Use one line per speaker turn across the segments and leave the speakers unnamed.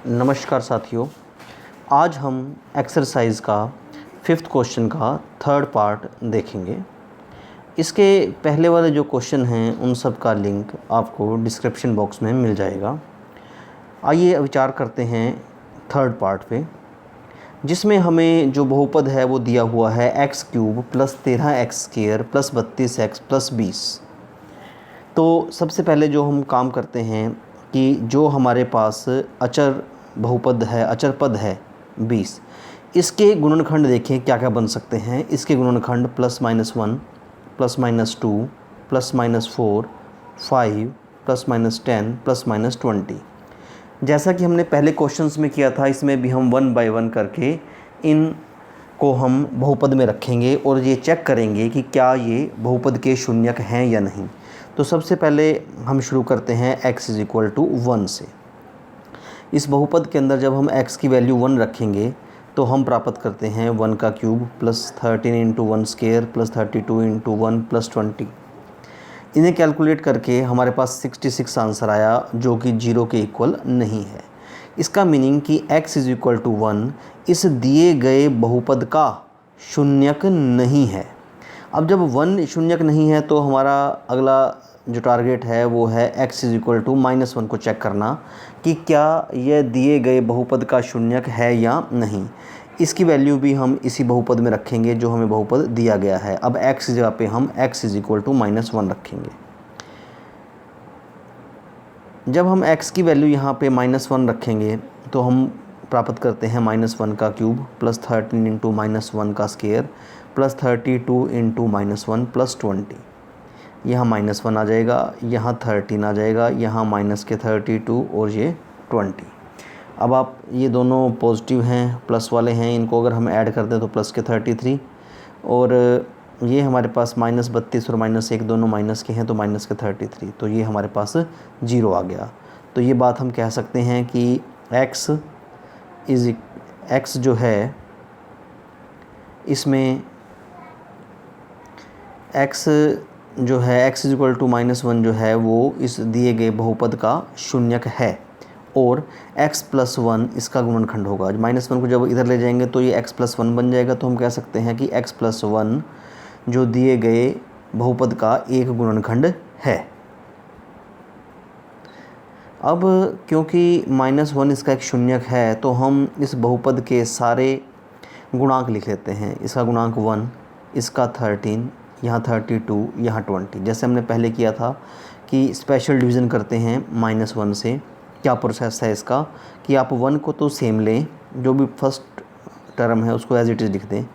नमस्कार साथियों, आज हम एक्सरसाइज का 5th क्वेश्चन का 3rd पार्ट देखेंगे। इसके पहले वाले जो क्वेश्चन हैं उन सब का लिंक आपको डिस्क्रिप्शन बॉक्स में मिल जाएगा। आइए विचार करते हैं 3rd पार्ट पे, जिसमें हमें जो बहुपद है वो दिया हुआ है x³ + 13x² + 32x + 20। तो सबसे पहले जो हम काम करते हैं कि जो हमारे पास अचर बहुपद है, अचर पद है 20, इसके गुणनखंड देखें क्या क्या बन सकते हैं। इसके गुणनखंड +-1 +-2 +-4 5 +-10 +-20। जैसा कि हमने पहले क्वेश्चंस में किया था, इसमें भी हम 1 बाय 1 करके इन को हम बहुपद में रखेंगे और ये चेक करेंगे कि क्या ये बहुपद के शून्यक हैं या नहीं। तो सबसे पहले हम शुरू करते हैं x = 1 से। इस बहुपद के अंदर जब हम x की वैल्यू 1 रखेंगे तो हम प्राप्त करते हैं 1 का क्यूब +13 × 1² +32 × 1 +20। इन्हें कैलकुलेट करके हमारे पास 66 आंसर आया, जो कि 0 के इक्वल नहीं है। इसका मीनिंग कि x = 1 इस दिए गए बहुपद का शून्यक नहीं है। अब जब 1 शून्यक नहीं है तो हमारा अगला जो टारगेट है वो है x = -1 को चेक करना कि क्या यह दिए गए बहुपद का शून्यक है या नहीं। इसकी वैल्यू भी हम इसी बहुपद में रखेंगे जो हमें बहुपद दिया गया है। अब x की जगह पे हम x = -1 रखेंगे। जब हम x की वैल्यू यहाँ पे -1 रखेंगे तो हम प्राप्त करते हैं -1 का क्यूब +13 × -1 का स्क्वायर +32 × -1 +20। यहाँ -1 आ जाएगा, यहाँ 13 आ जाएगा, यहाँ -32 और ये 20। अब आप ये दोनों पॉजिटिव हैं, प्लस वाले हैं, इनको अगर हम ऐड कर दें तो +33 और ये हमारे पास -32 और -1 दोनों माइनस के हैं तो -33, तो ये हमारे पास 0 आ गया। तो ये बात हम कह सकते हैं कि x जो है इसमें x जो है x = -1 जो है वो इस दिए गए बहुपद का शून्यक है और x + 1 इसका गुणनखंड होगा। -1 को जब इधर ले जाएंगे तो ये x + 1 बन जाएगा। तो हम कह सकते हैं कि x + 1 जो दिए गए बहुपद का एक गुणनखंड है। अब क्योंकि -1 इसका एक शून्यक है तो हम इस बहुपद के सारे गुणांक लिख लेते हैं। इसका गुणांक 1, इसका 13, यहाँ 32, यहाँ 20। जैसे हमने पहले किया था कि स्पेशल डिवीज़न करते हैं -1 से। क्या प्रोसेस है इसका कि आप 1 को तो सेम लें, जो भी फर्स्ट टर्म है उसको एज इट इज़ लिख दें,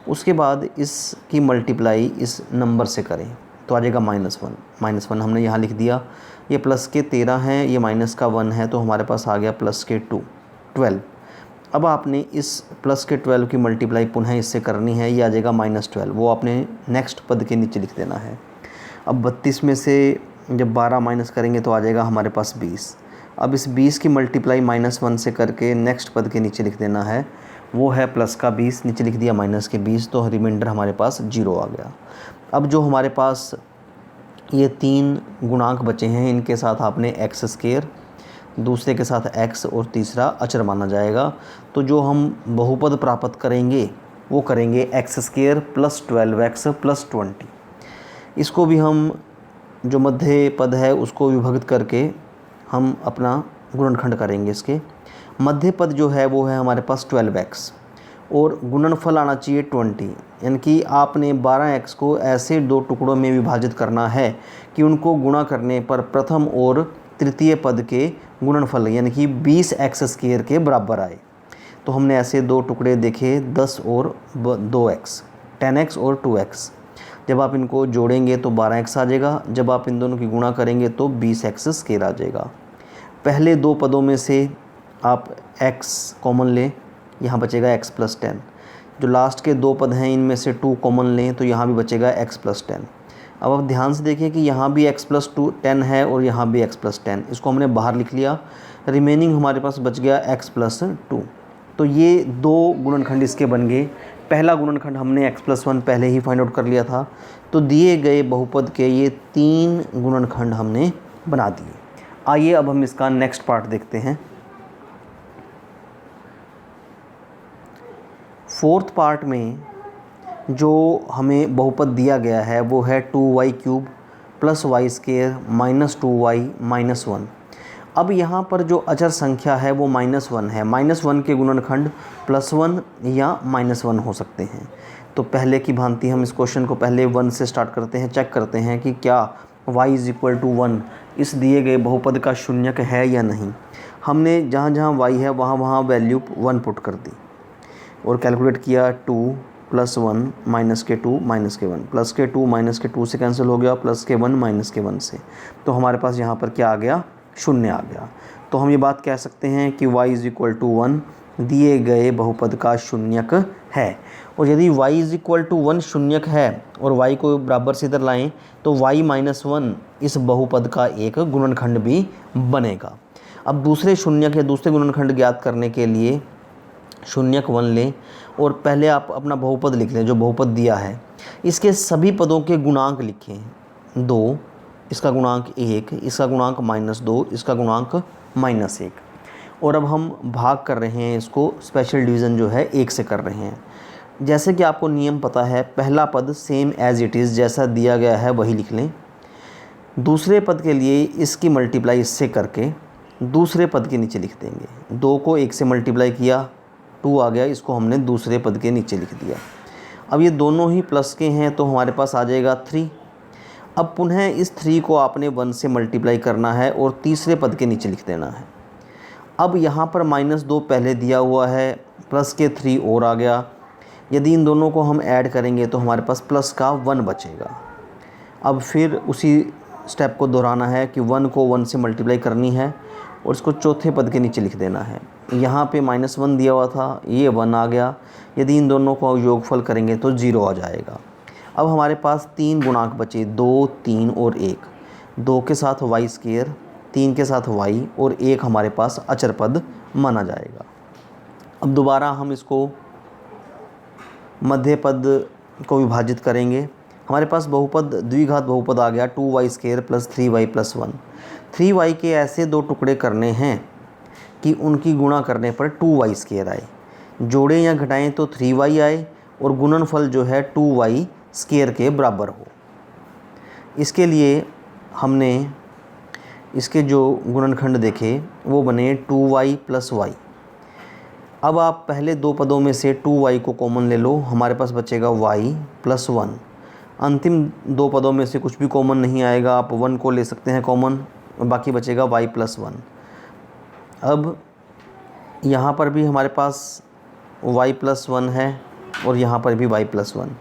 उसके बाद इसकी मल्टीप्लाई इस नंबर से करें तो आ जाएगा -1 हमने यहाँ लिख दिया। ये प्लस के 13 हैं, ये माइनस का 1 है, तो हमारे पास आ गया प्लस के 2 12। अब आपने इस प्लस के 12 की मल्टीप्लाई पुनः इससे करनी है, ये आ जाएगा -12, वो आपने नेक्स्ट पद के नीचे लिख देना है। अब 32 में से जब 12 माइनस करेंगे तो आ जाएगा हमारे पास 20। अब इस 20 की मल्टीप्लाई -1 से करके नेक्स्ट पद के नीचे लिख देना है, वो है प्लस का 20, नीचे लिख दिया माइनस के 20, तो रिमाइंडर हमारे पास 0 आ गया। अब जो हमारे पास ये 3 गुणांक बचे हैं, इनके साथ आपने x², दूसरे के साथ x और तीसरा अचर माना जाएगा। तो जो हम बहुपद प्राप्त करेंगे वो करेंगे x² + 12x + 20। इसको भी हम जो मध्य पद है उसको विभक्त करके हम अपना गुणनखंड करेंगे। इसके मध्य पद जो है वो है हमारे पास 12x और गुणनफल आना चाहिए 20, यानी कि आपने 12x को ऐसे 2 टुकड़ों में विभाजित करना है कि उनको गुणा करने पर प्रथम और तृतीय पद के गुणनफल यानी कि 20x² के बराबर आए। तो हमने ऐसे 2 टुकड़े देखे, 10 और 2x, 10x और 2x। जब आप इनको जोड़ेंगे तो 12x आ जाएगा, जब आप इन दोनों की गुणा करेंगे तो 20x² आ जाएगा। पहले 2 पदों में से आप x कॉमन लें, यहाँ बचेगा x + 10। जो लास्ट के 2 पद हैं इनमें से 2 कॉमन लें तो यहाँ भी बचेगा x + 10। अब आप ध्यान से देखिए कि यहाँ भी x + 10 है और यहाँ भी x + 10, इसको हमने बाहर लिख लिया। रिमेनिंग हमारे पास बच गया x + 2। तो ये 2 गुणनखंड इसके बन गए। पहला गुणनखंड हमने x + 1 पहले ही फाइंड आउट कर लिया था, तो दिए गए बहुपद के ये 3 गुणनखंड हमने बना दिए। आइए अब हम इसका नेक्स्ट पार्ट देखते हैं। फोर्थ पार्ट में जो हमें बहुपद दिया गया है वो है 2y³ plus Y square minus 2y minus 1। अब यहाँ पर जो अचर संख्या है वो -1 है। -1 के गुणनखंड +1 या -1 हो सकते हैं। तो पहले की भांति हम इस क्वेश्चन को पहले 1 से स्टार्ट करते हैं, चेक करते हैं कि क्या y = 1 इस दिए गए बहुपद का शून्यक है या नहीं। हमने जहाँ जहाँ y है वहाँ वहाँ वैल्यू 1 पुट कर दी और कैलकुलेट किया। 2 + 1 -2 -1 +2 -2 से कैंसिल हो गया, +1 -1 से, तो हमारे पास यहाँ पर क्या आ गया, 0 आ गया। तो हम ये बात कह सकते हैं कि y = 1 दिए गए बहुपद का शून्यक है। और यदि y = 1 शून्यक है और y को बराबर से इधर लाएं तो y - 1 इस बहुपद का एक गुणनखंड भी बनेगा। अब दूसरे शून्यक या दूसरे गुणनखंड ज्ञात करने के लिए शून्यक 1 लें और पहले आप अपना बहुपद लिख लें जो बहुपद दिया है। इसके सभी पदों के गुणांक लिखें। 2, इसका गुणांक 1, इसका गुणांक -2, इसका गुणांक -1। और अब हम भाग कर रहे हैं, इसको स्पेशल डिवीज़न जो है 1 से कर रहे हैं। जैसे कि आपको नियम पता है, पहला पद सेम एज़ इट इज़ जैसा दिया गया है वही लिख लें। दूसरे पद के लिए इसकी मल्टीप्लाई इससे करके दूसरे पद के नीचे लिख देंगे। 2 को 1 से मल्टीप्लाई किया, 2 आ गया, इसको हमने दूसरे पद के नीचे लिख दिया। अब ये दोनों ही प्लस के हैं तो हमारे पास आ जाएगा 3। अब पुनः इस 3 को आपने 1 से मल्टीप्लाई करना है और तीसरे पद के नीचे लिख देना है। अब यहाँ पर -2 पहले दिया हुआ है, प्लस के 3 और आ गया। यदि इन दोनों को हम ऐड करेंगे तो हमारे पास प्लस का 1 बचेगा। अब फिर उसी स्टेप को दोहराना है कि 1 को 1 से मल्टीप्लाई करनी है और इसको चौथे पद के नीचे लिख देना है। यहाँ पे -1 दिया हुआ था, ये 1 आ गया। यदि इन दोनों को योगफल करेंगे तो 0 आ जाएगा। अब हमारे पास 3 गुणांक बचे, 2, 3 और 1। 2 के साथ y², 3 के साथ y और 1 हमारे पास अचर पद माना जाएगा। अब दोबारा हम इसको मध्य पद को विभाजित करेंगे। हमारे पास बहुपद द्विघात बहुपद आ गया 2y² + 3y + 1। 3y के ऐसे 2 टुकड़े करने हैं कि उनकी गुणा करने पर 2y² आए। जोड़ें या घटाएं तो 3y आए और गुणनफल जो है 2y² के बराबर हो। इसके लिए हमने इसके जो गुणनखंड देखे वो बने 2y + y। अब आप पहले 2 पदों में से 2y को कॉमन ले लो, हमारे पास बचेगा y + 1। अंतिम 2 पदों में से कुछ भी कॉमन नहीं आएगा, आप 1 को ले सकते हैं कॉमन, बाकी बचेगा y + 1। अब यहाँ पर भी हमारे पास y + 1 है और यहाँ पर भी y + 1।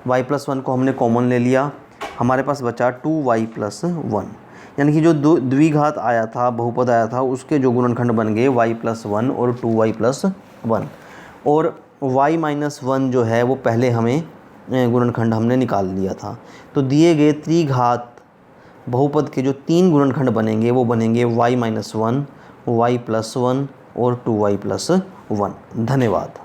y + 1 को हमने कॉमन ले लिया, हमारे पास बचा 2y + 1। यानी कि जो द्विघात आया था, बहुपद आया था, उसके जो गुणनखंड बन गए y + 1 और 2y + 1। और y - 1 जो है वो पहले हमें गुणनखंड हमने निकाल लिया था। तो दिए गए त्रिघात बहुपद के जो 3 गुणनखंड बनेंगे वो बनेंगे y - 1, y + 1 और 2y + 1। धन्यवाद।